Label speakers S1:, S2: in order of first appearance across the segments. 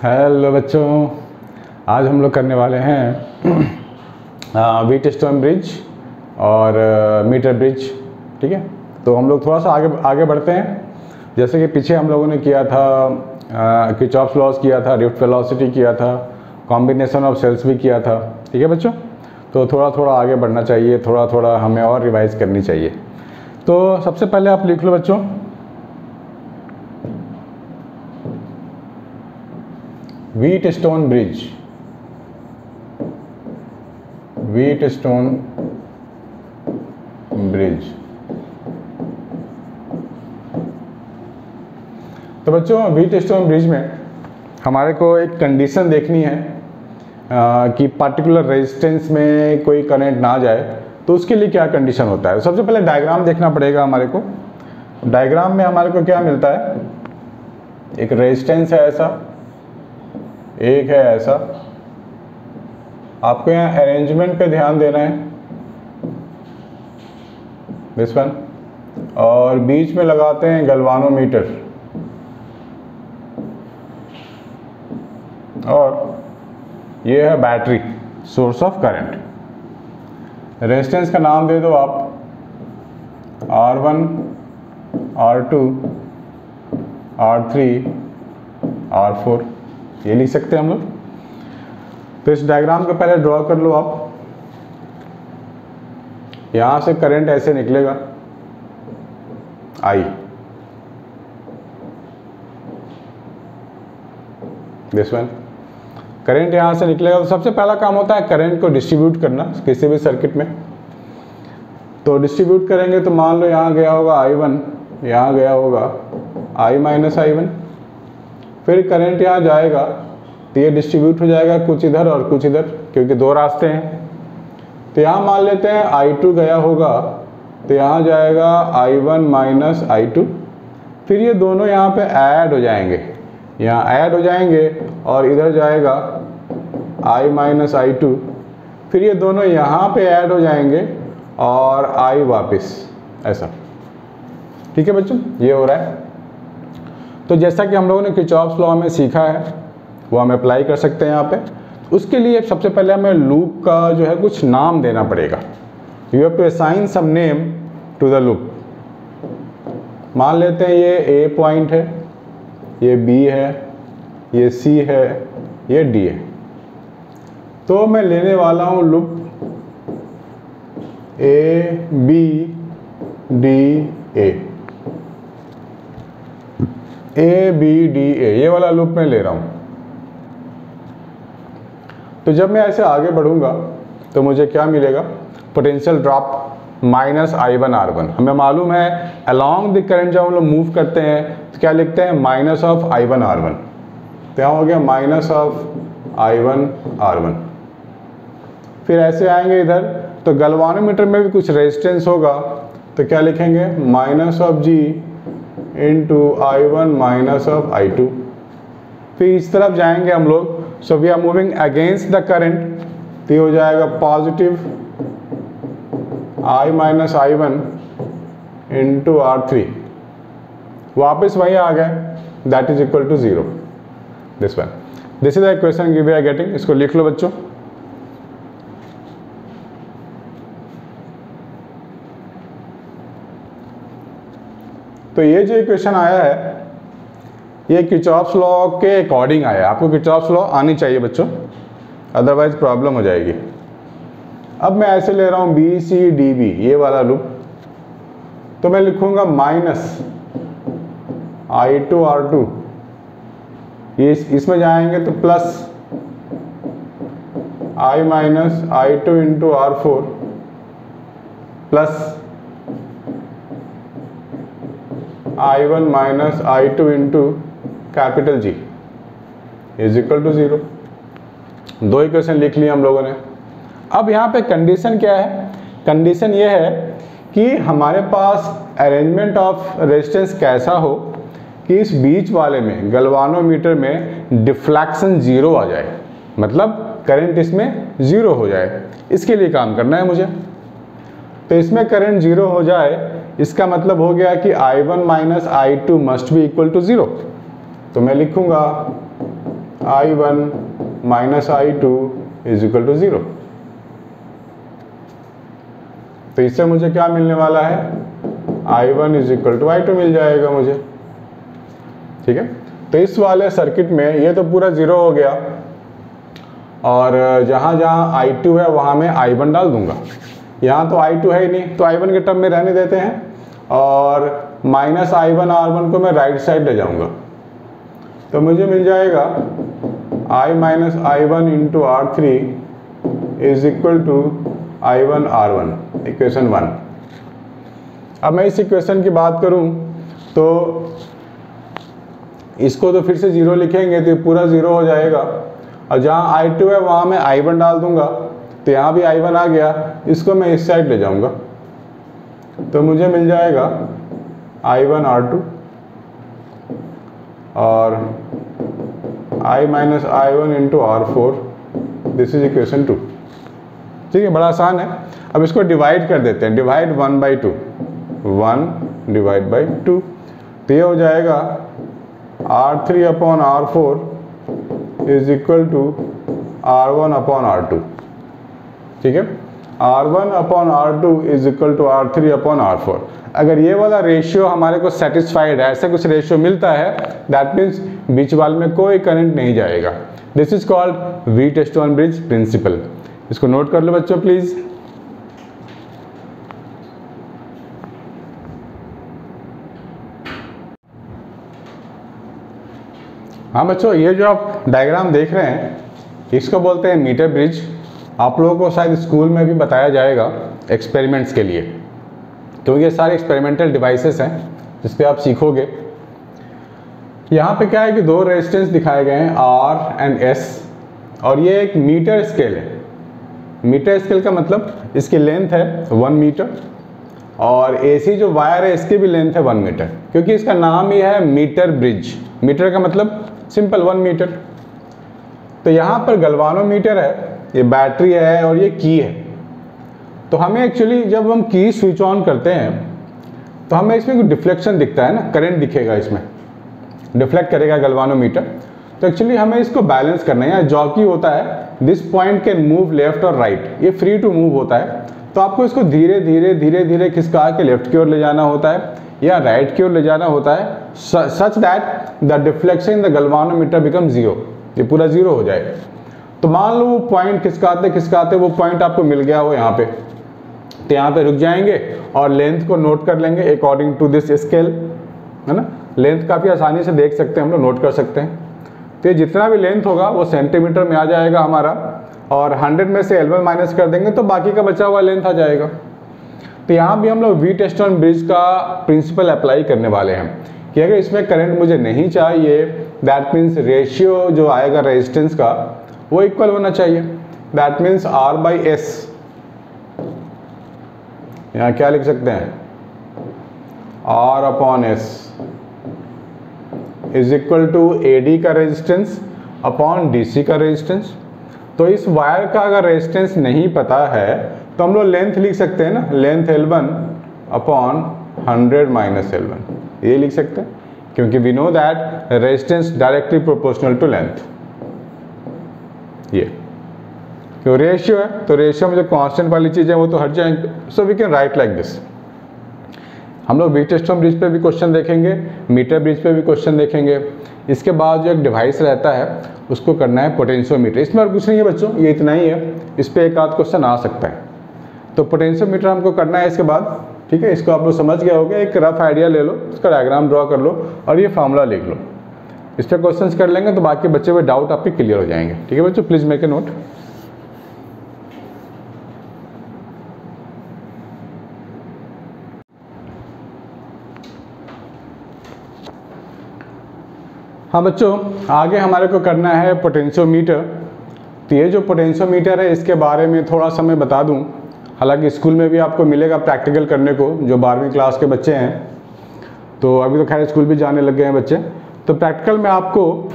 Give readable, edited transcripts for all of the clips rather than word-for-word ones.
S1: Hello बच्चों, आज हम लोग करने वाले हैं व्हीटस्टोन ब्रिज और मीटर ब्रिज। ठीक है, तो हम लोग थोड़ा सा आगे बढ़ते हैं। जैसे कि पीछे हम लोगों ने किया था किरचॉफ्स लॉज किया था, रिफ्ट वेलोसिटी किया था, कॉम्बिनेशन ऑफ सेल्स भी किया था। ठीक है बच्चों, तो थोड़ा थोड़ा आगे बढ़ना चाहिए, थोड़ा थोड़ा हमें और रिवाइज करनी चाहिए। तो सबसे पहले आप लिख लो बच्चों, व्हीटस्टोन ब्रिज। Wheatstone bridge. तो बच्चों व्हीटस्टोन ब्रिज में हमारे को एक कंडीशन देखनी है कि पर्टिकुलर रेजिस्टेंस में कोई करंट ना जाए, तो उसके लिए क्या कंडीशन होता है। सबसे पहले डायग्राम देखना पड़ेगा हमारे को। डायग्राम में हमारे को क्या मिलता है, एक रेजिस्टेंस है ऐसा, एक है ऐसा। आपको यहाँ अरेंजमेंट पे ध्यान देना है, दिस वन, और बीच में लगाते हैं गैल्वानोमीटर, और ये है battery, source of current. Resistance का नाम दे दो आप R1, R2, R3, R4, ये लिख सकते हैं हम लोग। तो इस डायग्राम को पहले ड्रॉ कर लो आप। यहां से करंट ऐसे निकलेगा I, दिस वन। करंट यहां से निकलेगा, तो सबसे पहला काम होता है करंट को डिस्ट्रीब्यूट करना किसी भी सर्किट में। तो डिस्ट्रीब्यूट करेंगे तो मान लो यहाँ गया होगा I1, यहाँ गया होगा I माइनस I1, फिर करंट यहाँ जाएगा तो ये डिस्ट्रीब्यूट हो जाएगा कुछ इधर और कुछ इधर, क्योंकि दो रास्ते हैं। तो यहाँ मान लेते हैं I2 गया होगा तो यहाँ जाएगा I1 माइनस I2, फिर ये दोनों यहाँ पे ऐड हो जाएंगे, यहाँ ऐड हो जाएंगे, और इधर जाएगा I माइनस I2, फिर ये दोनों यहाँ पे ऐड हो जाएंगे और I वापस, ऐसा। ठीक है बच्चों, ये हो रहा है। तो जैसा कि हम लोगों ने किरचॉफ्स लॉ में सीखा है वो हम अप्लाई कर सकते हैं यहाँ पे। उसके लिए सबसे पहले हमें लूप का जो है कुछ नाम देना पड़ेगा। You have to assign some name to the loop. मान लेते हैं ये A पॉइंट है, ये B है, ये C है, ये D है। तो मैं लेने वाला हूँ loop A B D A, A B D A, ये वाला लूप मैं ले रहा हूँ। तो जब मैं ऐसे आगे बढ़ूंगा तो मुझे क्या मिलेगा, potential drop minus I1 R1। हमें मालूम है अलोंग द करंट जब हम लोग मूव करते हैं तो क्या लिखते हैं, माइनस ऑफ I1 R1। तो यहाँ हो गया माइनस ऑफ I1 R1। फिर ऐसे आएंगे इधर, तो गैल्वानोमीटर में भी कुछ रेजिस्टेंस होगा, तो क्या लिखेंगे, minus of G into I1 minus of I2। फिर इस तरफ जाएंगे हम लोग, so we are moving against the current, तो ये हो जाएगा positive I minus I1 into R3, वापस वही आ गए, that is equal to 0, this one. This is the equation we are getting. इसको लिख लो बच्चों। तो ये जो इक्वेशन आया है ये किरचॉफ्स लॉ के अकॉर्डिंग आया है। आपको किरचॉफ्स लॉ आनी चाहिए बच्चों, अदरवाइज प्रॉब्लम हो जाएगी। अब मैं ऐसे ले रहा हूँ B C D B, ये वाला लूप, तो मैं लिखूंगा माइनस I2 R2, ये इसमें जाएंगे तो plus I minus I2 into R4 plus I1 minus I2 into capital G is equal to 0। दो इक्वेशन लिख लिए हम लोगों ने। अब यहाँ पे कंडीशन क्या है, कंडीशन ये है कि हमारे पास अरेंजमेंट ऑफ रेजिस्टेंस कैसा हो कि इस बीच वाले में गैल्वानोमीटर में डिफ्लेक्शन 0 आ जाए, मतलब करंट इसमें 0 हो जाए। इसके लिए काम करना है मुझे। तो इसमें करंट 0 हो जाए, इसका मतलब हो गया कि I1 minus I2 must be equal to 0। तो मैं लिखूंगा I1 minus I2 is equal to 0। तो इससे मुझे क्या मिलने वाला है, I1 is equal to I2 मिल जाएगा मुझे। ठीक है, तो इस वाले सर्किट में ये तो पूरा 0 हो गया, और जहाँ जहाँ I2 है वहाँ मैं I1 डाल दूंगा। यहाँ तो I2 है ही नहीं, तो I1 के टर्म में रहने देते हैं, और माइनस I1 R1 को मैं राइट साइड ले जाऊंगा। तो मुझे मिल जाएगा I minus I1 into R3 is equal to I1 R1, equation 1। अब मैं इस इक्वेशन की बात करूं तो इसको तो फिर से 0 लिखेंगे तो पूरा 0 हो जाएगा, और जहाँ I2 है वहाँ मैं I1 डाल दूंगा, तो यहाँ भी I1 आ गया, इसको मैं इस साइड ले जाऊंगा। तो मुझे मिल जाएगा I1 R2 और I minus I1 into R4, this is equation 2। ठीक है, बड़ा आसान है। अब इसको डिवाइड कर देते हैं, डिवाइड 1/2, 1 डिवाइड बाई 2, तो ये हो जाएगा R3 upon R4 is equal to R1 upon R2। ठीक है, R1 upon R2 is equal to R3 upon R4। अगर ये वाला रेशियो हमारे को सेटिस्फाइड है, ऐसा कुछ रेशियो मिलता है, दैट मीन्स बीच वाले में कोई करंट नहीं जाएगा। This is called Wheatstone bridge principle. इसको नोट कर लो बच्चों प्लीज। हाँ बच्चों, ये जो आप डायग्राम देख रहे हैं इसको बोलते हैं मीटर ब्रिज। आप लोगों को शायद स्कूल में भी बताया जाएगा एक्सपेरिमेंट्स के लिए, तो ये सारे एक्सपेरिमेंटल डिवाइसेस हैं जिस पे आप सीखोगे। यहाँ पे क्या है कि दो रेजिस्टेंस दिखाए गए हैं R एंड S, और ये एक मीटर स्केल है। मीटर स्केल का मतलब इसकी लेंथ है 1 मीटर, और AC जो वायर है इसकी भी लेंथ है 1 मीटर, क्योंकि इसका नाम ही है मीटर ब्रिज। मीटर का मतलब सिंपल 1 मीटर। तो यहाँ पर गल्वानोमीटर है, ये बैटरी है और ये की है। तो हमें एक्चुअली जब हम की स्विच ऑन करते हैं तो हमें इसमें कुछ डिफ्लेक्शन दिखता है ना, करंट दिखेगा, इसमें डिफ्लेक्ट करेगा गल्वानोमीटर। तो एक्चुअली हमें इसको बैलेंस करना है। यहाँ जॉकी होता है, this point can move left और राइट, ये फ्री टू मूव होता है। तो आपको इसको धीरे धीरे धीरे धीरे खिसका के लेफ्ट की ओर ले जाना होता है या राइट की ओर ले जाना होता है, such that the deflection in the galvanometer become 0, ये पूरा 0 हो जाए। तो मान लो वो पॉइंट खिसकाते खिसकाते वो पॉइंट आपको मिल गया हो यहाँ पे, तो यहाँ पे रुक जाएंगे और लेंथ को नोट कर लेंगे अकॉर्डिंग टू दिस स्केल, है ना। लेंथ काफ़ी आसानी से देख सकते हैं हम लोग, नोट कर सकते हैं। तो ये जितना भी लेंथ होगा वो सेंटीमीटर में आ जाएगा हमारा, और 100 में से L1 माइनस कर देंगे तो बाकी का बचा हुआ लेंथ आ जाएगा। तो यहाँ भी हम लोग वीटस्टोन ब्रिज का प्रिंसिपल अप्लाई करने वाले हैं कि अगर इसमें करंट मुझे नहीं चाहिए, दैट मीन्स रेशियो जो आएगा रेजिस्टेंस का वो इक्वल होना चाहिए। दैट मीन्स R/S, यहाँ क्या लिख सकते हैं, R/S is equal to AD का रेजिस्टेंस अपॉन DC का रेजिस्टेंस। तो इस वायर का अगर रेजिस्टेंस नहीं पता है तो हम लोग लेंथ लिख सकते हैं ना, length L1 upon 100 minus L1, ये लिख सकते हैं, क्योंकि we know that resistance directly proportional to length. ये क्यों रेशियो है, तो रेशियो में जो कांस्टेंट वाली चीज़ है वो तो हट जाएंगे। So we can write like this. हम लोग वीटस्टोन ब्रिज पे भी क्वेश्चन देखेंगे, मीटर ब्रिज पे भी क्वेश्चन देखेंगे। इसके बाद जो एक डिवाइस रहता है उसको करना है पोटेंशियोमीटर। इसमें और कुछ नहीं है बच्चों, ये इतना ही है। इस पर एक आध क्वेश्चन आ सकता है। तो पोटेंशियोमीटर हमको करना है इसके बाद, ठीक है। इसको आप लोग समझ गए होंगे, एक रफ आइडिया ले लो, इसका डायग्राम ड्रॉ कर लो और ये फार्मूला लिख लो। इस पर क्वेश्चन कर लेंगे तो बाकी बचे हुए डाउट आपके क्लियर हो जाएंगे। ठीक है बच्चों, प्लीज़ मेक ए नोट। हाँ बच्चों, आगे हमारे को करना है पोटेंशियोमीटर। तो ये जो पोटेंशियोमीटर है इसके बारे में थोड़ा सा मैं बता दूं। हालांकि स्कूल में भी आपको मिलेगा प्रैक्टिकल करने को, जो 12वीं क्लास के बच्चे हैं। तो अभी तो खैर स्कूल भी जाने लग गए हैं बच्चे। तो प्रैक्टिकल में आपको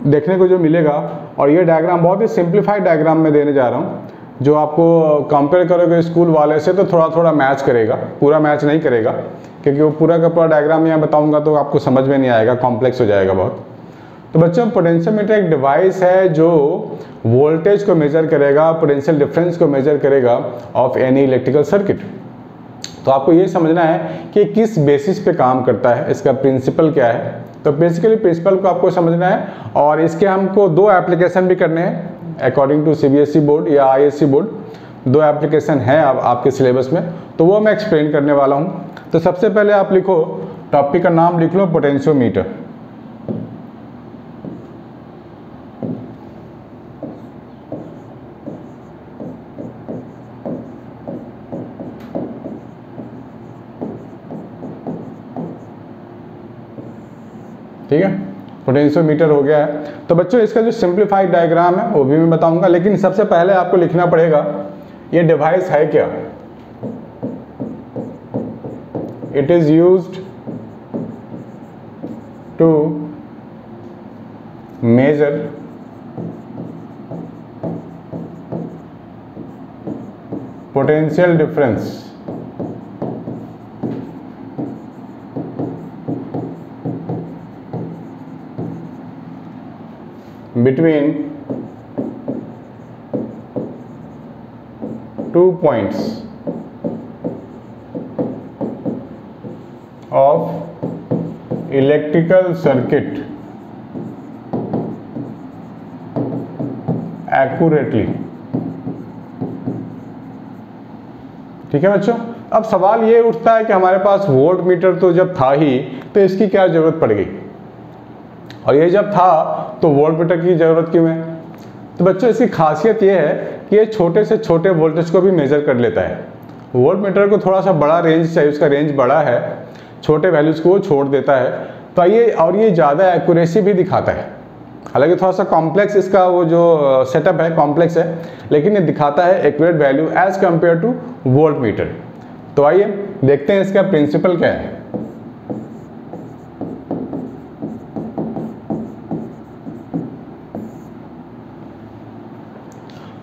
S1: देखने को जो मिलेगा, और ये डायग्राम बहुत ही सिंप्लीफाइड डायग्राम में देने जा रहा हूँ, जो आपको कंपेयर करोगे स्कूल वाले से तो थोड़ा थोड़ा मैच करेगा, पूरा मैच नहीं करेगा, क्योंकि वो पूरा का पूरा डायग्राम यहाँ बताऊंगा तो आपको समझ में नहीं आएगा, कॉम्प्लेक्स हो जाएगा बहुत। तो बच्चों पोटेंशियोमीटर एक डिवाइस है जो वोल्टेज को मेजर करेगा, पोटेंशियल डिफरेंस को मेजर करेगा ऑफ एनी इलेक्ट्रिकल सर्किट। तो आपको ये समझना है कि किस बेसिस पे काम करता है, इसका प्रिंसिपल क्या है। तो बेसिकली प्रिंसिपल को आपको समझना है, और इसके हमको 2 एप्लीकेशन भी करने हैं अकॉर्डिंग टू CBSE बोर्ड या ISC बोर्ड। 2 एप्लीकेशन है आपके सिलेबस में, तो वो मैं एक्सप्लेन करने वाला हूँ। तो सबसे पहले आप लिखो, टॉपिक का नाम लिख लो पोटेंशियोमीटर। ठीक है, पोटेंशियोमीटर हो गया है। तो बच्चों इसका जो सिंप्लीफाइड डायग्राम है वो भी मैं बताऊंगा, लेकिन सबसे पहले आपको लिखना पड़ेगा ये डिवाइस है क्या। It is used to measure potential difference between 2 points of electrical circuit accurately। ठीक है बच्चों, अब सवाल ये उठता है कि हमारे पास वोल्ट मीटर तो जब था ही, तो इसकी क्या जरूरत पड़ गई, और ये जब था तो वोल्ट मीटर की ज़रूरत क्यों है। तो बच्चों इसकी खासियत ये है कि ये छोटे से छोटे वोल्टेज को भी मेज़र कर लेता है। वोल्ट मीटर को थोड़ा सा बड़ा रेंज चाहिए, उसका रेंज बड़ा है, छोटे वैल्यूज़ को वो छोड़ देता है। तो ये ज़्यादा एक्यूरेसी भी दिखाता है। हालांकि थोड़ा सा कॉम्प्लेक्स इसका वो जो सेटअप है कॉम्प्लेक्स है, लेकिन ये दिखाता है accurate value as compare to voltmeter. तो आइए देखते हैं इसका प्रिंसिपल क्या है।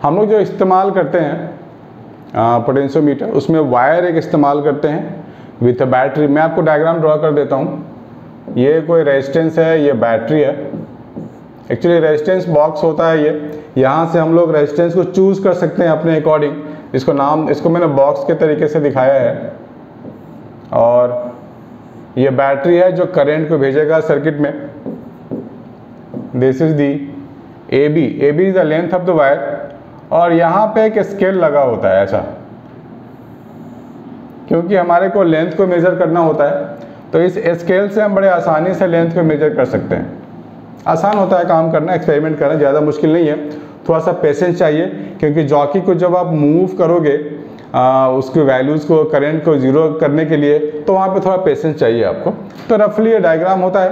S1: हम लोग जो इस्तेमाल करते हैं पोटेंशियोमीटर, उसमें वायर एक इस्तेमाल करते हैं विथ अ बैटरी। मैं आपको डायग्राम ड्रॉ कर देता हूँ। ये कोई रेजिस्टेंस है, ये बैटरी है। एक्चुअली रेजिस्टेंस बॉक्स होता है ये, यहाँ से हम लोग रेजिस्टेंस को चूज़ कर सकते हैं अपने अकॉर्डिंग। इसको मैंने बॉक्स के तरीके से दिखाया है। और ये बैटरी है जो करंट को भेजेगा सर्किट में। This is the AB is the length of the wire, और यहाँ पे एक स्केल लगा होता है ऐसा, क्योंकि हमारे को लेंथ को मेज़र करना होता है। तो इस स्केल से हम बड़े आसानी से लेंथ को मेज़र कर सकते हैं। आसान होता है काम करना, एक्सपेरिमेंट करना ज़्यादा मुश्किल नहीं है। थोड़ा सा पेशेंस चाहिए, क्योंकि जॉकी को जब आप मूव करोगे उसके वैल्यूज़ को, करंट को ज़ीरो करने के लिए, तो वहाँ पे थोड़ा पेशेंस चाहिए आपको। तो रफली ये डायग्राम होता है।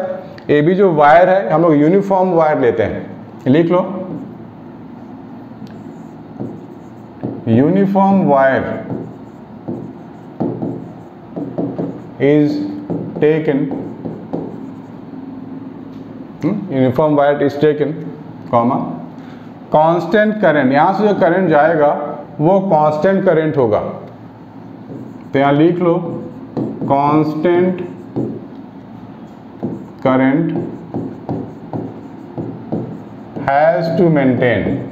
S1: AB जो वायर है, हम लोग यूनिफॉर्म वायर लेते हैं, लिख लो uniform wire is taken uniform wire is taken comma constant current। यहाँ से जो करंट जाएगा वो कांस्टेंट करंट होगा। तो यहाँ लिख लो constant current has to maintain.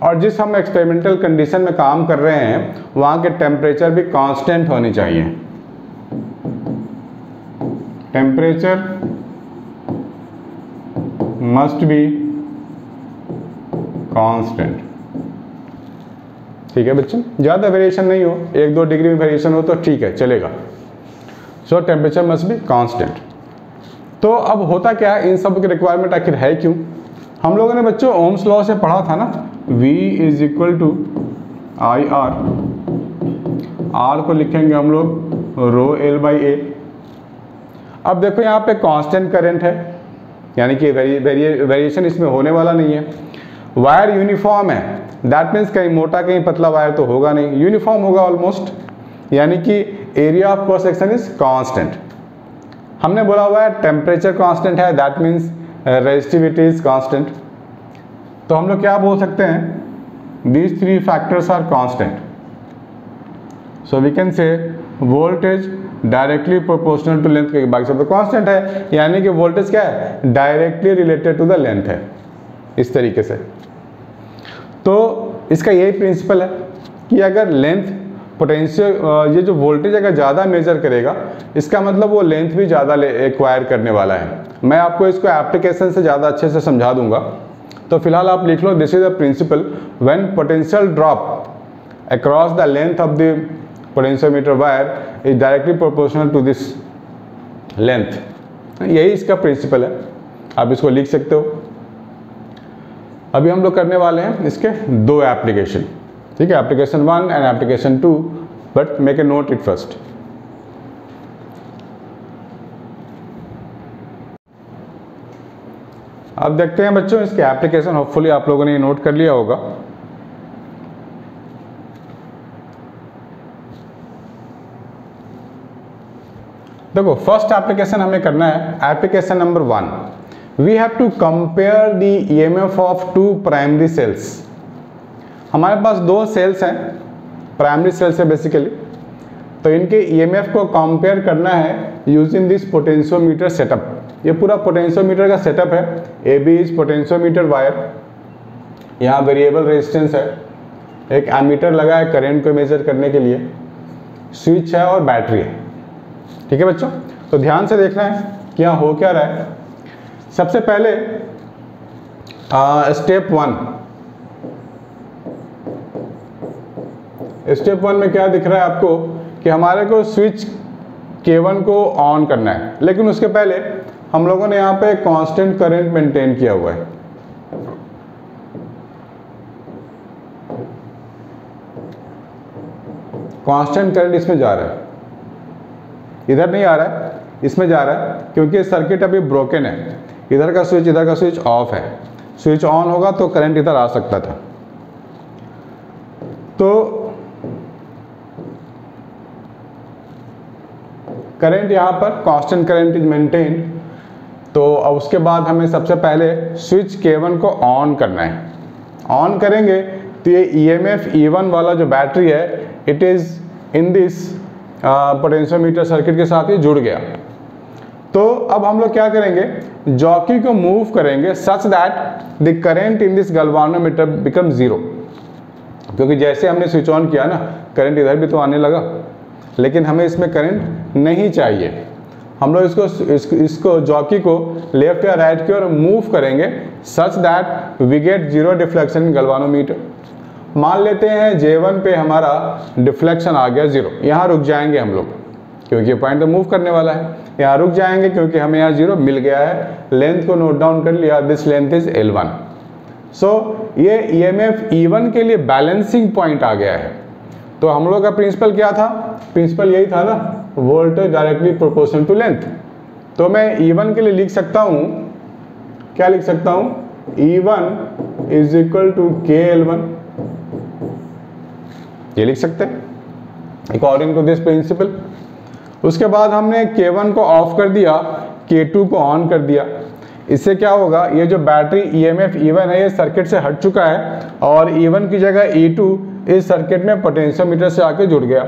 S1: और जिस हम एक्सपेरिमेंटल कंडीशन में काम कर रहे हैं, वहाँ के टेम्परेचर भी कांस्टेंट होनी चाहिए। Temperature must be constant. ठीक है बच्चों, ज़्यादा वेरिएशन नहीं हो, 1-2 डिग्री में वेरिएशन हो तो ठीक है, चलेगा। सो टेम्परेचर मस्ट बी कांस्टेंट। तो अब होता क्या है, इन सब की रिक्वायरमेंट आखिर है क्यों। हम लोगों ने बच्चों ओम्स लॉ से पढ़ा था ना, V is equal to IR। R को लिखेंगे हम लोग रो L/A। अब देखो यहाँ पे कांस्टेंट करंट है, यानी कि वेरिएशन इसमें होने वाला नहीं है। वायर यूनिफॉर्म है, दैट मीन्स कहीं मोटा कहीं पतला वायर तो होगा नहीं, यूनिफॉर्म होगा ऑलमोस्ट, यानी कि area of cross section is constant. हमने बोला हुआ है टेम्परेचर कांस्टेंट है, that means resistivity is constant. तो हम लोग क्या बोल सकते हैं, these 3 factors are constant, so we can say voltage directly proportional to length, बाकी सब तो कांस्टेंट है, यानी कि वोल्टेज क्या है, directly related to the length है, इस तरीके से। तो इसका यही प्रिंसिपल है कि अगर लेंथ पोटेंशियल, ये जो वोल्टेज अगर ज़्यादा मेजर करेगा, इसका मतलब वो लेंथ भी ज़्यादा एक्वायर करने वाला है। मैं आपको इसको एप्लीकेशन से ज़्यादा अच्छे से समझा दूंगा, तो फिलहाल आप लिख लो, this is the principle when potential drop across the length of the potentiometer wire is directly proportional to this length. यही इसका प्रिंसिपल है, आप इसको लिख सकते हो। अभी हम लोग करने वाले हैं इसके दो एप्लीकेशन, ठीक है, application 1 and application 2, but make a note it first. अब देखते हैं बच्चों इसके एप्लीकेशन, होपफुली आप लोगों ने ये नोट कर लिया होगा। देखो फर्स्ट एप्लीकेशन हमें करना है, application number 1, we have to compare the EMF of two primary cells. हमारे पास दो सेल्स हैं, प्राइमरी सेल्स है बेसिकली, तो इनके ईएमएफ को कंपेयर करना है यूजिंग दिस पोटेंशियोमीटर सेटअप। ये पूरा पोटेंशियोमीटर का सेटअप है। A B is potentiometer wire, यहाँ वेरिएबल रेजिस्टेंस है, एक एमीटर लगा है करंट को मेजर करने के लिए, स्विच है और बैटरी है। ठीक है बच्चों, तो ध्यान से देखना है कि यहाँ हो क्या रहा है। सबसे पहले स्टेप 1 में क्या दिख रहा है आपको कि हमारे को स्विच K1 को ऑन करना है, लेकिन उसके पहले हम लोगों ने यहाँ पे कांस्टेंट करंट मेंटेन किया हुआ है। कांस्टेंट करंट इसमें जा रहा है, इधर नहीं आ रहा है, इसमें जा रहा है, क्योंकि सर्किट अभी ब्रोकन है। इधर का स्विच ऑफ है, स्विच ऑन होगा तो करंट इधर आ सकता था। तो करंट यहाँ पर कांस्टेंट करंट इज मेंटेन। तो अब उसके बाद हमें सबसे पहले स्विच K1 को ऑन करना है। ऑन करेंगे तो ये EMF E1 वाला जो बैटरी है, it is in this potentiometer circuit के साथ ही जुड़ गया। तो अब हम लोग क्या करेंगे, जॉकी को मूव करेंगे such that the current in this galvanometer become 0, क्योंकि जैसे हमने स्विच ऑन किया ना, करंट इधर भी तो आने लगा, लेकिन हमें इसमें करंट नहीं चाहिए। हम लोग इसको जॉकी को लेफ्ट या राइट की ओर मूव करेंगे such that we get 0 deflection in galvanometer. मान लेते हैं J1 पे हमारा डिफ्लेक्शन आ गया 0, यहाँ रुक जाएंगे हम लोग, क्योंकि पॉइंट तो मूव करने वाला है। यहाँ रुक जाएंगे क्योंकि हमें यहाँ 0 मिल गया है। लेंथ को नोट डाउन कर लिया, दिस लेंथ इज L1। सो ये EMF E1 के लिए बैलेंसिंग पॉइंट आ गया है। तो हम लोग का प्रिंसिपल क्या था, प्रिंसिपल यही था ना, voltage directly proportional to length. तो मैं E1 के लिए लिख सकता हूँ, क्या लिख सकता हूँ, E1 is equal to KL1, ये लिख सकते हैं अकॉर्डिंग टू दिस प्रिंसिपल। उसके बाद हमने K1 को ऑफ कर दिया, K2 को ऑन कर दिया। इससे क्या होगा, ये जो बैटरी EMF E1 है ये सर्किट से हट चुका है और E1 की जगह E2 इस सर्किट में पोटेंशियोमीटर से आके जुड़ गया।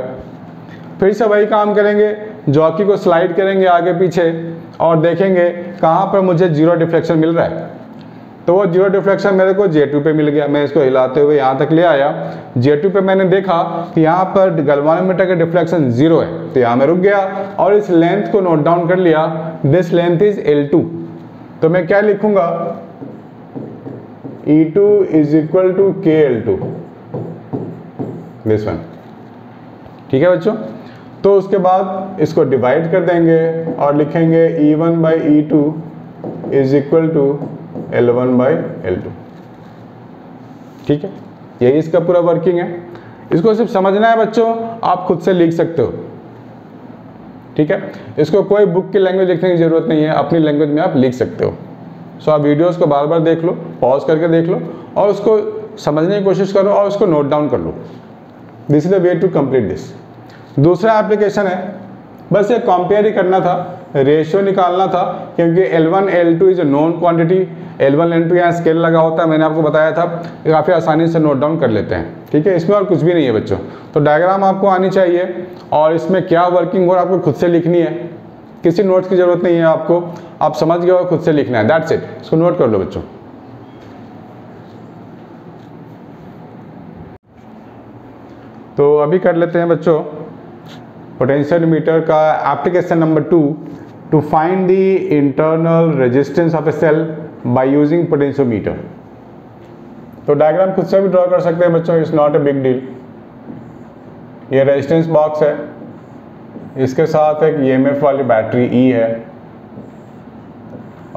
S1: फिर से वही काम करेंगे, जॉकी को स्लाइड करेंगे आगे पीछे और देखेंगे कहाँ पर मुझे 0 डिफ्लेक्शन मिल रहा है। तो वो 0 डिफ्लेक्शन मेरे को J2 पे मिल गया। मैं इसको हिलाते हुए यहाँ तक ले आया, J2 पे मैंने देखा कि यहाँ पर गैल्वानोमीटर का डिफ्लेक्शन 0 है, तो यहाँ मैं रुक गया और इस लेंथ को नोट डाउन कर लिया, दिस लेंथ इज L2। तो मैं क्या लिखूंगा, E2 is equal to KL2, this one. ठीक है बच्चों, तो उसके बाद इसको डिवाइड कर देंगे और लिखेंगे E1 by E2 is equal to L1 by L2। ठीक है, यही इसका पूरा वर्किंग है। इसको सिर्फ समझना है बच्चों, आप खुद से लिख सकते हो। ठीक है, इसको कोई बुक की लैंग्वेज लिखने की जरूरत नहीं है, अपनी लैंग्वेज में आप लिख सकते हो। सो आप वीडियोस को बार बार देख लो, पॉज करके देख लो और उसको समझने की कोशिश करो और उसको नोट डाउन कर लो। This is the way to complete this. दूसरा एप्लीकेशन है, बस ये कंपेयर ही करना था, रेशियो निकालना था, क्योंकि L1 L2 is a known quantity L1 L2 यहाँ स्केल लगा होता है, मैंने आपको बताया था, काफ़ी आसानी से नोट डाउन कर लेते हैं। ठीक है, इसमें और कुछ भी नहीं है बच्चों। तो डायग्राम आपको आनी चाहिए और इसमें क्या वर्किंग हो रहा है आपको खुद से लिखनी है, किसी नोट्स की ज़रूरत नहीं है आपको, आप समझ गए हो, खुद से लिखना है, दैट्स इट। इसको नोट कर लो बच्चों। तो अभी कर लेते हैं बच्चों पोटेंशियोमीटर का application number 2, to find the internal resistance of a cell by using potentiometer. तो डायग्राम खुद से भी ड्रॉ कर सकते हैं बच्चों, it's not a big deal. ये रेजिस्टेंस बॉक्स है, इसके साथ एक ईएमएफ वाली बैटरी ई है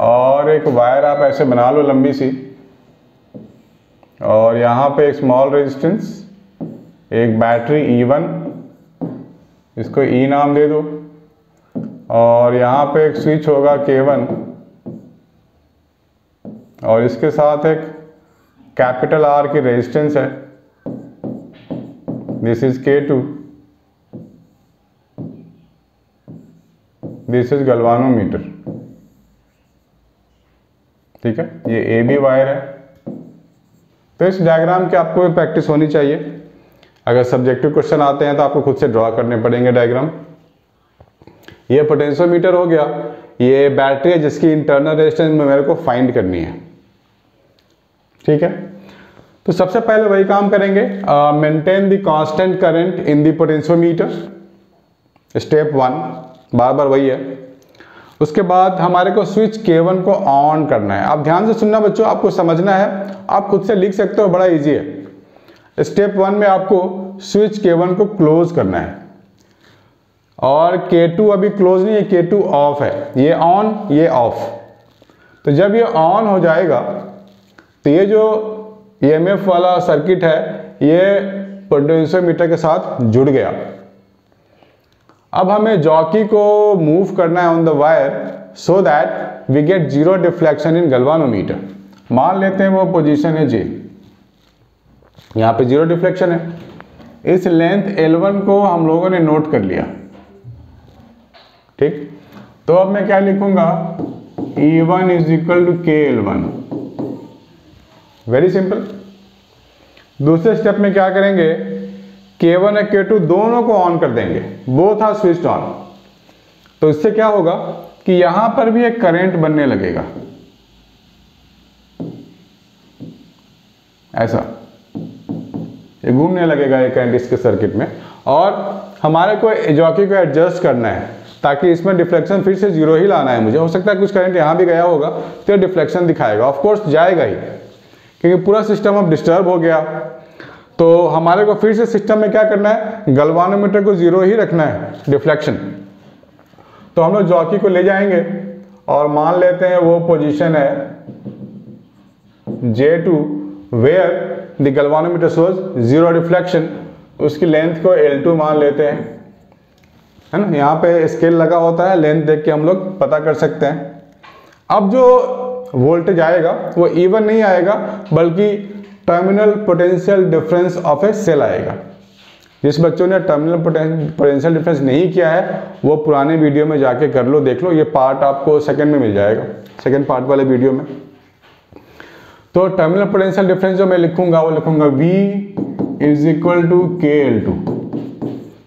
S1: और एक वायर आप ऐसे बना लो लंबी सी, और यहाँ पे एक स्मॉल रेजिस्टेंस, एक बैटरी E1, इसको E नाम दे दो, और यहाँ पे एक स्विच होगा K1 और इसके साथ एक कैपिटल R की रेजिस्टेंस है, this is K2, this is galvanometer. ठीक है, ये AB वायर है। तो इस डायग्राम की आपको प्रैक्टिस होनी चाहिए, अगर सब्जेक्टिव क्वेश्चन आते हैं तो आपको खुद से ड्रॉ करने पड़ेंगे डायग्राम। ये पोटेंशियोमीटर हो गया, ये बैटरी है जिसकी इंटरनल रेजिस्टेंस में मेरे को फाइंड करनी है। ठीक है, तो सबसे पहले वही काम करेंगे, maintain the constant current in the potentiometer, step 1, बार बार वही है। उसके बाद हमारे को स्विच K1 को ऑन करना है। आप ध्यान से सुनना बच्चों, आपको समझना है, आप खुद से लिख सकते हो, बड़ा इजी है। स्टेप 1 में आपको स्विच K1 को क्लोज करना है और K2 अभी क्लोज नहीं है, K2 ऑफ है, ये ऑन ये ऑफ। तो जब ये ऑन हो जाएगा तो ये जो EMF वाला सर्किट है ये पोटेंशियोमीटर के साथ जुड़ गया। अब हमें जॉकी को मूव करना है on the wire so that we get zero deflection in galvanometer. मान लेते हैं वो पोजीशन है J, यहाँ पे जीरो डिफ्लेक्शन है। इस लेंथ L1 को हम लोगों ने नोट कर लिया। ठीक, तो अब मैं क्या लिखूंगा, E1 is equal to KL1, very simple. दूसरे स्टेप में क्या करेंगे, K1 और K2 दोनों को ऑन कर देंगे, बोथ आर स्विच्ड ऑन। तो इससे क्या होगा कि यहां पर भी एक करंट बनने लगेगा, ऐसा ये घूमने लगेगा ये करंट इसके सर्किट में, और हमारे को जॉकी को एडजस्ट करना है ताकि इसमें डिफ्लेक्शन फिर से जीरो ही लाना है मुझे। हो सकता है कुछ करंट यहाँ भी गया होगा तो डिफ्लेक्शन दिखाएगा, ऑफ कोर्स जाएगा ही, क्योंकि पूरा सिस्टम अब डिस्टर्ब हो गया। तो हमारे को फिर से सिस्टम में क्या करना है, गैल्वानोमीटर को जीरो ही रखना है, डिफ्लेक्शन। तो हम लोग जॉकी को ले जाएंगे और मान लेते हैं वो पोजीशन है J2 where the galvanometer shows zero deflection. उसकी लेंथ को L2 मान लेते हैं, है ना, यहाँ पे स्केल लगा होता है, लेंथ देख के हम लोग पता कर सकते हैं। अब जो वोल्टेज आएगा वो E1 नहीं आएगा बल्कि terminal potential difference of a cell आएगा। जिस बच्चों ने टर्मिनल पोटेंशियल डिफरेंस नहीं किया है वो पुराने वीडियो में जाके कर लो, देख लो, ये पार्ट आपको सेकंड में मिल जाएगा, सेकंड पार्ट वाले वीडियो में। तो टर्मिनल पोटेंशियल डिफरेंस जो मैं लिखूंगा वो लिखूंगा V is equal to KL2,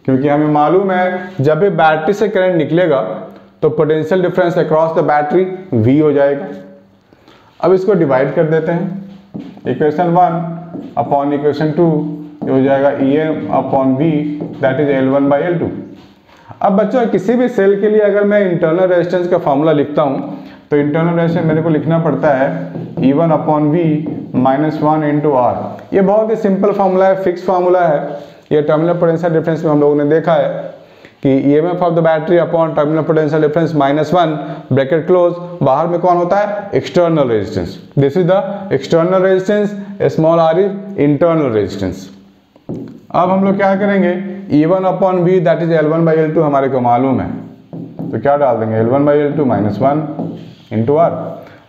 S1: क्योंकि हमें मालूम है जब भी बैटरी से करंट निकलेगा तो potential difference across the battery V हो जाएगा। अब इसको डिवाइड कर देते हैं, इक्वेशन 1 अपॉन इक्वेशन 2 ये हो जाएगा EM upon V that is L1 by L2। अब बच्चों किसी भी सेल के लिए अगर मैं इंटरनल रेजिस्टेंस का फॉर्मूला लिखता हूँ तो इंटरनल रेजिस्टेंस मेरे को लिखना पड़ता है E1 upon V minus 1 into R। ये बहुत ही सिंपल फार्मूला है, फिक्स फार्मूला है। ये टर्मिनल पोटेंशियल डिफरेंस में हम लोगों ने देखा है कि EMF of the battery upon terminal potential difference minus 1 bracket close, बाहर में कौन होता है, external resistance. This is the external resistance, small r is internal resistance. अब हम लोग क्या करेंगे, E1 upon V that is L1 by L2 हमारे को मालूम है, तो क्या डाल देंगे L1 by L2 minus 1 into R।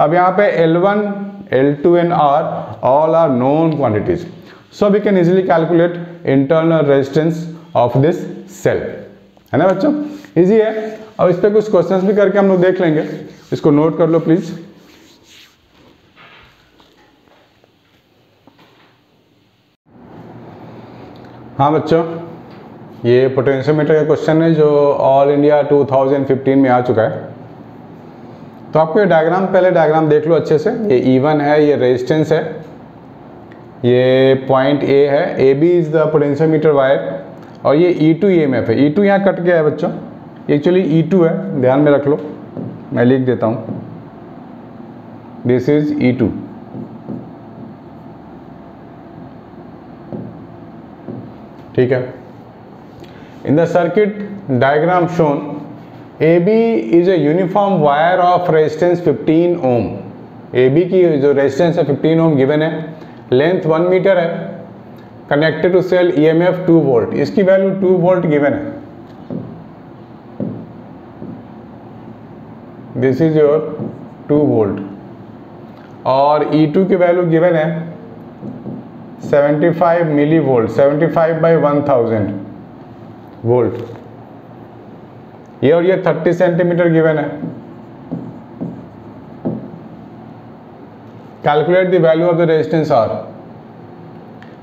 S1: अब यहाँ पे L1, L2 and R all are known quantities, so we can easily calculate internal resistance of this cell, है ना बच्चों, इजी है। अब इस पर कुछ क्वेश्चंस भी करके हम लोग देख लेंगे, इसको नोट कर लो प्लीज। हाँ बच्चों, ये पोटेंशियोमीटर का क्वेश्चन है जो ऑल इंडिया 2015 में आ चुका है। तो आपको ये डायग्राम, पहले डायग्राम देख लो अच्छे से। ये E1 है, ये रेजिस्टेंस है, ये पॉइंट A है, AB is the potentiometer wire, और ये E2 EMF है। E2 यहाँ कट गया है बच्चों, एक्चुअली E2 है, ध्यान में रख लो, मैं लिख देता हूँ, दिस इज E2। ठीक है। In the circuit diagram shown AB is a uniform wire of resistance 15 ohm. AB की जो रेजिस्टेंस है 15 ओम गिवन है, लेंथ 1 मीटर है, connected to cell EMF 2 volt, इसकी वैल्यू 2 वोल्ट गिवन है। दिस इज योर 2 वोल्ट, और E2 की value given है 75 मिली वोल्ट, 75/1000 वोल्ट ये, और ये 30 सेंटीमीटर गिवन है। Calculate the value of the resistance R।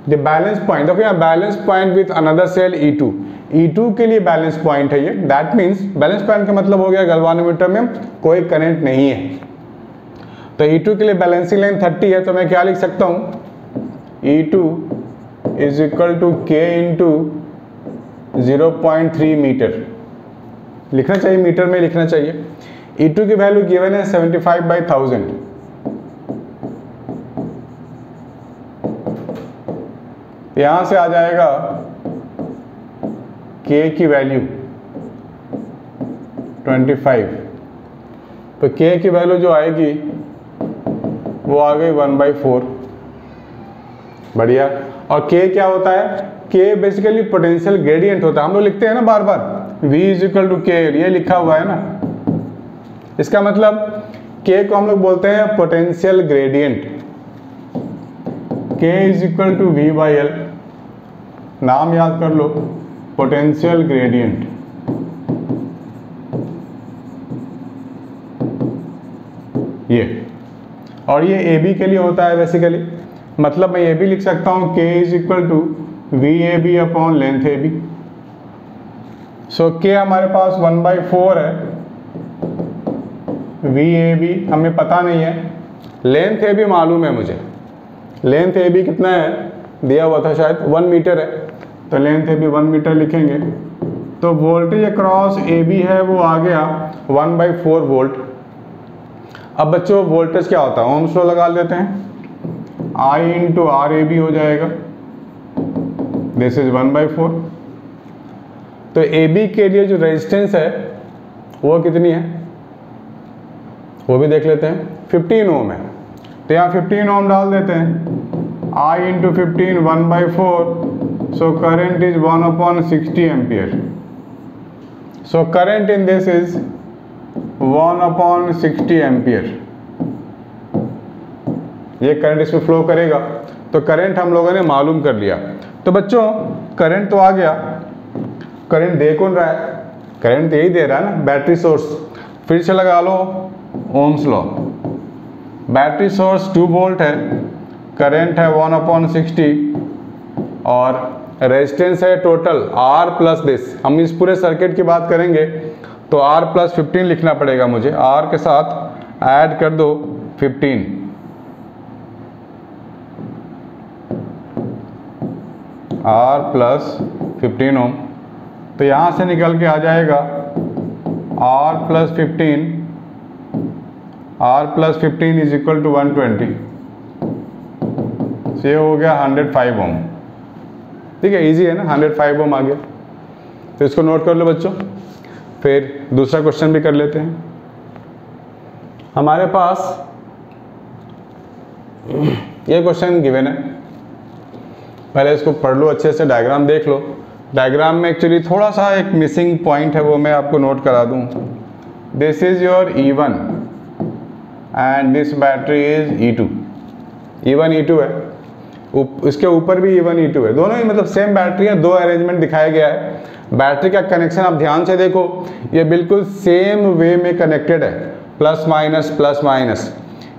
S1: The balance point, देखो यहाँ balance point with another cell E2, E2 के लिए बैलेंस पॉइंट है ये। दैट मीन्स बैलेंस पॉइंट का मतलब हो गया गैल्वानोमीटर में कोई करंट नहीं है। तो E2 के लिए बैलेंसिंग लाइन 30 है, तो मैं क्या लिख सकता हूँ, E2 is equal to K into 0.3 metre. लिखना चाहिए, मीटर में लिखना चाहिए। E2 की वैल्यू गिवन है 75/1000। यहां से आ जाएगा K की वैल्यू 25, तो K की वैल्यू जो आएगी वो आ गई 1/4। बढ़िया। और K क्या होता है, K बेसिकली पोटेंशियल ग्रेडियंट होता है। हम लोग लिखते हैं ना बार बार V is equal to K, ये लिखा हुआ है ना, इसका मतलब K को हम लोग बोलते हैं potential gradient. K is equal to V/L, नाम याद कर लो, पोटेंशियल ग्रेडियंट। ये, और ये AB के लिए होता है बेसिकली, मतलब मैं ये भी लिख सकता हूँ K is equal to VAB upon length AB। So K हमारे पास 1/4 है, VAB हमें पता नहीं है, लेंथ AB मालूम है मुझे। लेंथ AB कितना है, दिया हुआ था शायद 1 मीटर है, तो लेंथ AB 1 मीटर लिखेंगे। तो वोल्टेज अक्रॉस AB है वो आ गया 1/4 वोल्ट। अब बच्चों वोल्टेज क्या होता है, ओम्स लॉ लगा लेते हैं, I इंटू RAB हो जाएगा, दिस इज 1/4। तो AB के लिए जो रेजिस्टेंस है वो कितनी है, वो भी देख लेते हैं, 15 ओम है, तो यहाँ 15 ओम डाल देते हैं, I into 15 1/4, so current is 1/60 ampere. So current in this is 1/60 ampere, ये करंट इसमें फ्लो करेगा। तो करंट हम लोगों ने मालूम कर लिया। तो बच्चों करंट तो आ गया, करंट दे कौन रहा है, करंट तो यही दे रहा है ना, बैटरी सोर्स। फिर से लगा लो ohm's law, battery source 2 volt है, करंट है 1/60, और रेजिस्टेंस है टोटल R प्लस दिस। हम इस पूरे सर्किट की बात करेंगे तो R प्लस 15 लिखना पड़ेगा मुझे, R के साथ ऐड कर दो 15, R प्लस 15 ओम। तो यहाँ से निकल के आ जाएगा R plus 15 is equal to 120, ये हो गया 105 ओम। ठीक है, इजी है ना, 105 ओम आ गया। तो इसको नोट कर लो बच्चों। फिर दूसरा क्वेश्चन भी कर लेते हैं। हमारे पास ये क्वेश्चन गिवन है, पहले इसको पढ़ लो अच्छे से, डायग्राम देख लो। डायग्राम में एक्चुअली थोड़ा सा एक मिसिंग पॉइंट है, वो मैं आपको नोट करा दूं। This is your E1 and this battery is E2। E1 E2 है, इसके ऊपर भी E1 E2 है, दोनों ही मतलब सेम बैटरी है, दो अरेंजमेंट दिखाया गया है। बैटरी का कनेक्शन आप ध्यान से देखो, ये बिल्कुल सेम वे में कनेक्टेड है, प्लस माइनस प्लस माइनस।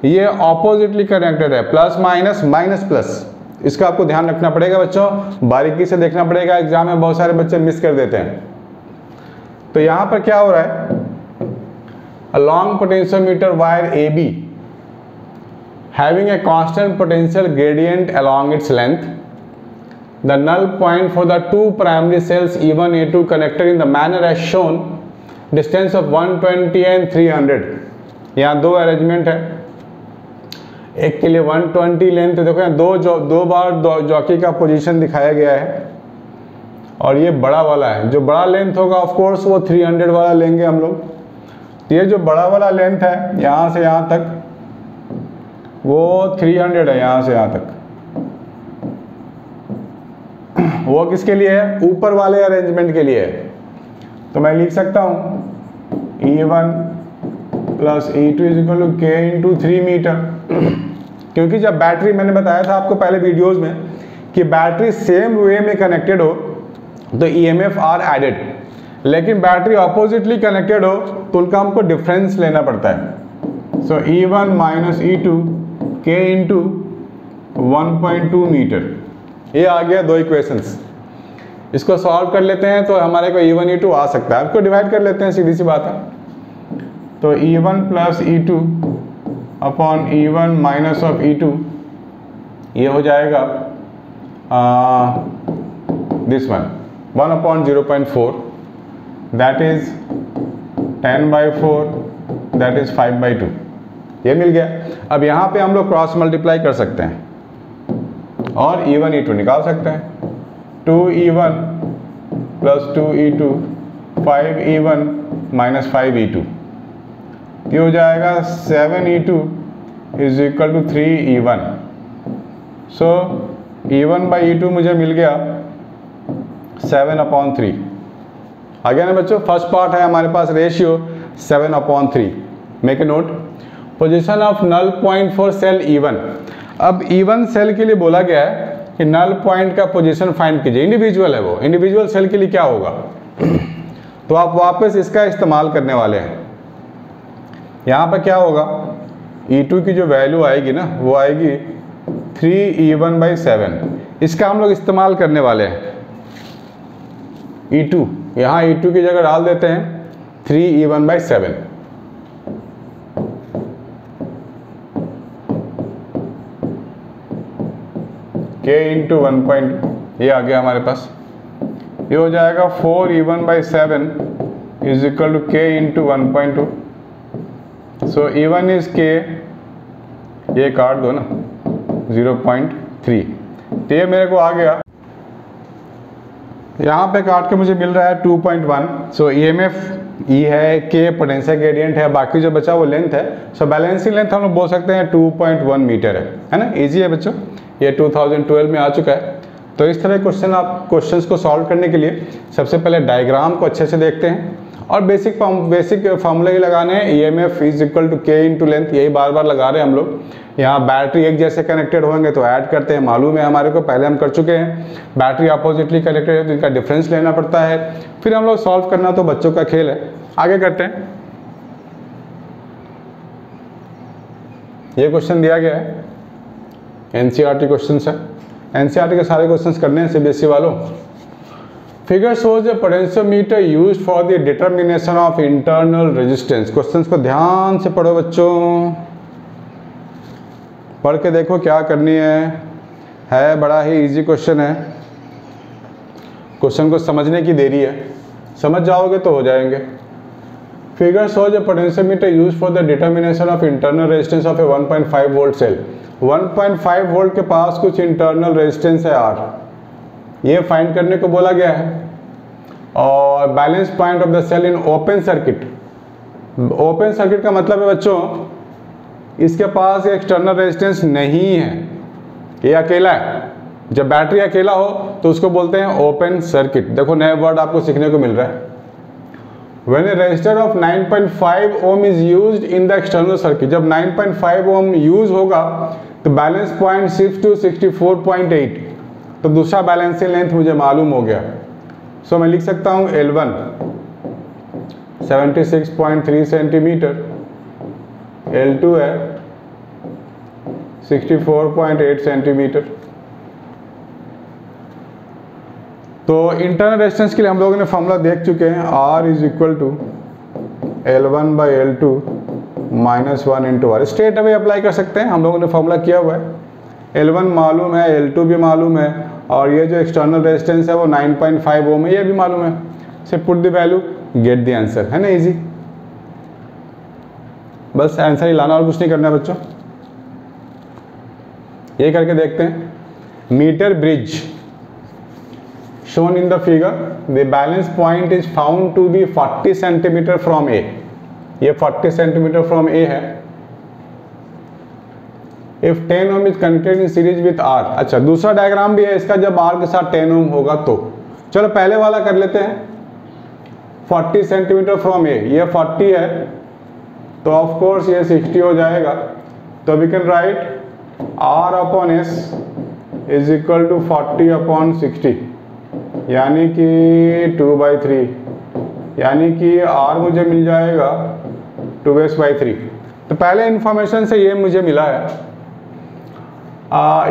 S1: ये ऑपोजिटली कनेक्टेड है, प्लस माइनस माइनस प्लस, इसका आपको ध्यान रखना पड़ेगा बच्चों, बारीकी से देखना पड़ेगा, एग्जाम में बहुत सारे बच्चे मिस कर देते हैं। तो यहाँ पर क्या हो रहा है, a long potentiometer wire AB having a constant potential gradient along its length. The null point for the two primary cells E1 A2 connected in the manner as shown. Distance of 120 and 300. यहाँ दो arrangement है, एक के लिए 120 length, देखो यहाँ दो बार jockey का पोजीशन दिखाया गया है, और ये बड़ा वाला है, जो बड़ा लेंथ होगा ऑफ कोर्स वो 300 वाला लेंगे हम लोग। ये जो बड़ा वाला लेंथ है यहाँ से यहाँ तक वो 300 है, यहाँ से यहाँ तक वो किसके लिए है, ऊपर वाले अरेंजमेंट के लिए है। तो मैं लिख सकता हूँ E1 plus E2 is equal to K into 3 metre. क्योंकि जब बैटरी, मैंने बताया था आपको पहले वीडियोस में कि बैटरी सेम वे में कनेक्टेड हो तो EMF आर एडेड, लेकिन बैटरी ऑपोजिटली कनेक्टेड हो तो उनका हमको डिफरेंस लेना पड़ता है। So E1 minus E2 K into 1.2 metre. ये आ गया दो इक्वेशंस, इसको सॉल्व कर लेते हैं तो हमारे को E1 E2 आ सकता है, इसको डिवाइड कर लेते हैं, सीधी सी बात है। तो E1 plus E2 upon E1 minus of E2, ये हो जाएगा this one 1 upon 0.4, that is 10/4, that is 5/2, ये मिल गया। अब यहाँ पे हम लोग क्रॉस मल्टीप्लाई कर सकते हैं और E1 E2 निकाल सकते हैं। 2E1 plus 2E2 5E1 minus 5E2, ये हो जाएगा 7E2 is equal to 3E1। So E1/E2 मुझे मिल गया 7/3। आ गया ना बच्चों, फर्स्ट पार्ट है हमारे पास ratio 7/3। Make a note, position of null point for cell E1। अब E1 सेल के लिए बोला गया है कि नल पॉइंट का पोजीशन फाइंड कीजिए, इंडिविजुअल है वो, इंडिविजुअल सेल के लिए क्या होगा तो आप वापस इसका इस्तेमाल करने वाले हैं। यहाँ पर क्या होगा, E2 की जो वैल्यू आएगी ना वो आएगी 3E1/7, इसका हम लोग इस्तेमाल करने वाले हैं। E2 यहाँ E2 की जगह डाल देते हैं 3E1/7। K इंटू 1.2, ये आ गया हमारे पास, ये हो जाएगा 4E1/7 is equal to K into 1.2। So E1 is K, ये काट दो ना 0.3, तो ये मेरे को आ गया, यहाँ पे काट के मुझे मिल रहा है 2.1। सो EMF E है, K पोटेंशियल ग्रेडियंट है, बाकी जो बचा वो लेंथ है। सो बैलेंसिंग लेंथ हम लोग बोल सकते हैं 2.1 मीटर है ना। इजी है बच्चों, ये 2012 में आ चुका है। तो इस तरह क्वेश्चंस को सॉल्व करने के लिए सबसे पहले डायग्राम को अच्छे से देखते हैं और बेसिक फार्मूले ही लगाने हैं। EMF is equal to K into length, यही बार बार लगा रहे हैं हम लोग। यहाँ बैटरी एक जैसे कनेक्टेड होंगे तो ऐड करते हैं, मालूम है हमारे को, पहले हम कर चुके हैं। बैटरी अपोजिटली कनेक्टेड है तो इनका डिफरेंस लेना पड़ता है, फिर हम लोग सॉल्व करना तो बच्चों का खेल है। आगे करते हैं। ये क्वेश्चन दिया गया है, NCERT क्वेश्चन है, NCERT के सारे क्वेश्चन करने हैं CBSE वालों। Figure shows a potentiometer used for the determination of internal resistance. Questions को ध्यान से पढ़ो बच्चों, पढ़ के देखो क्या करनी है बड़ा ही इजी क्वेश्चन है। क्वेश्चन को समझने की देरी है, समझ जाओगे तो हो जाएंगे। Figure shows a potentiometer used for the determination of internal resistance of a 1.5 volt cell. 1.5 volt के पास कुछ इंटरनल रेजिस्टेंस है R, ये फाइंड करने को बोला गया है। और balance point of the cell in open circuit. Open circuit का मतलब है बच्चों इसके पास एक्सटर्नल रेजिस्टेंस नहीं है, ये अकेला है। जब बैटरी अकेला हो तो उसको बोलते हैं ओपन सर्किट। देखो नया वर्ड आपको सीखने को मिल रहा है। When a resistor of 9.5 ohm is used in the external circuit, जब 9.5 ohm यूज होगा तो बैलेंस पॉइंट शिफ्ट टू 64.8, तो दूसरा बैलेंसिंग लेंथ मुझे मालूम हो गया। सो मैं लिख सकता हूँ L1 76.3 सेंटीमीटर, L2 है 64.8 सेंटीमीटर। तो इंटरनल रेजिस्टेंस के लिए हम लोगों ने फॉर्मूला देख चुके हैं, R is equal to L1/L2 -1 into R. Straight away apply कर सकते हैं, हम लोगों ने फॉर्मूला किया हुआ है। L1 मालूम है, L2 भी मालूम है, और ये जो एक्सटर्नल रेजिस्टेंस है वो 9.5 ओम है, ये भी मालूम है। से put the value, get the answer, है ना, इजी। बस आंसर ही लाना और कुछ नहीं करना है बच्चों। ये करके देखते हैं। Metre bridge shown in the figure, the balance point is found to be 40 centimeter from A। ये 40 centimeter from A है। If 10 ohm is connected in series with R। अच्छा, दूसरा डायग्राम भी है इसका, जब R के साथ 10 ohm होगा तो। चलो पहले वाला कर लेते हैं। 40 centimeter from A, ये 40 है, तो ऑफ कोर्स ये 60 हो जाएगा। तो we can write R upon S is equal to 40 upon 60, यानी कि 2/3, यानी कि R मुझे मिल जाएगा 2s/3। तो पहले इंफॉर्मेशन से ये मुझे मिला है,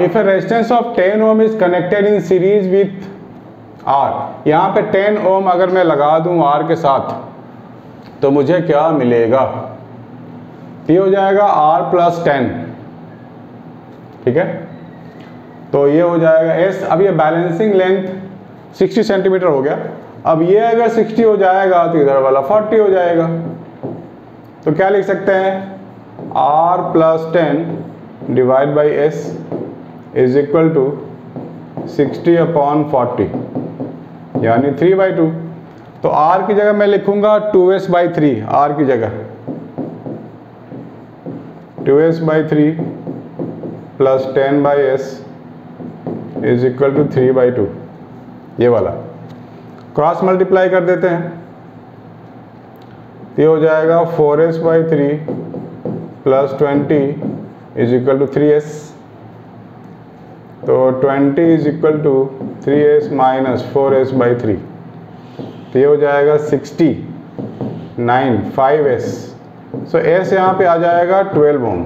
S1: if a resistance of 10 ohm is connected in series with R। यहाँ पे 10 ओम अगर मैं लगा दूँ R के साथ, तो मुझे क्या मिलेगा? ये हो जाएगा R + 10, ठीक है। तो ये हो जाएगा S। अब ये बैलेंसिंग लेंथ 60 सेंटीमीटर हो गया। अब ये अगर 60 हो जाएगा तो इधर वाला 40 हो जाएगा। तो क्या लिख सकते हैं? R + 10 divide by S is equal to 60 upon 40, यानी 3/2। तो R की जगह मैं लिखूंगा 2s/3, R की जगह 2s/3 plus 10/S is equal to 3/2। ये वाला क्रॉस मल्टीप्लाई कर देते हैं, ये हो जाएगा 4s/3 plus 20 is equal to 3s। तो 20 is equal to 3s minus 4s/3, तो ये हो जाएगा 69 5s। सो s यहाँ पे आ जाएगा 12 ओम,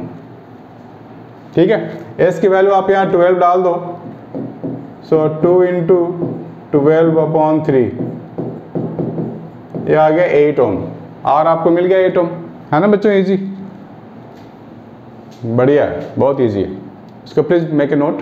S1: ठीक है। s की वैल्यू आप यहाँ 12 डाल दो। सो 2 इंटू 12 अपॉन 3, ये आ गया 8 ओम। R आपको मिल गया 8 ओम, है ना बच्चों, इजी, बढ़िया है, बहुत इजी है। इसको प्लीज मेक ए नोट।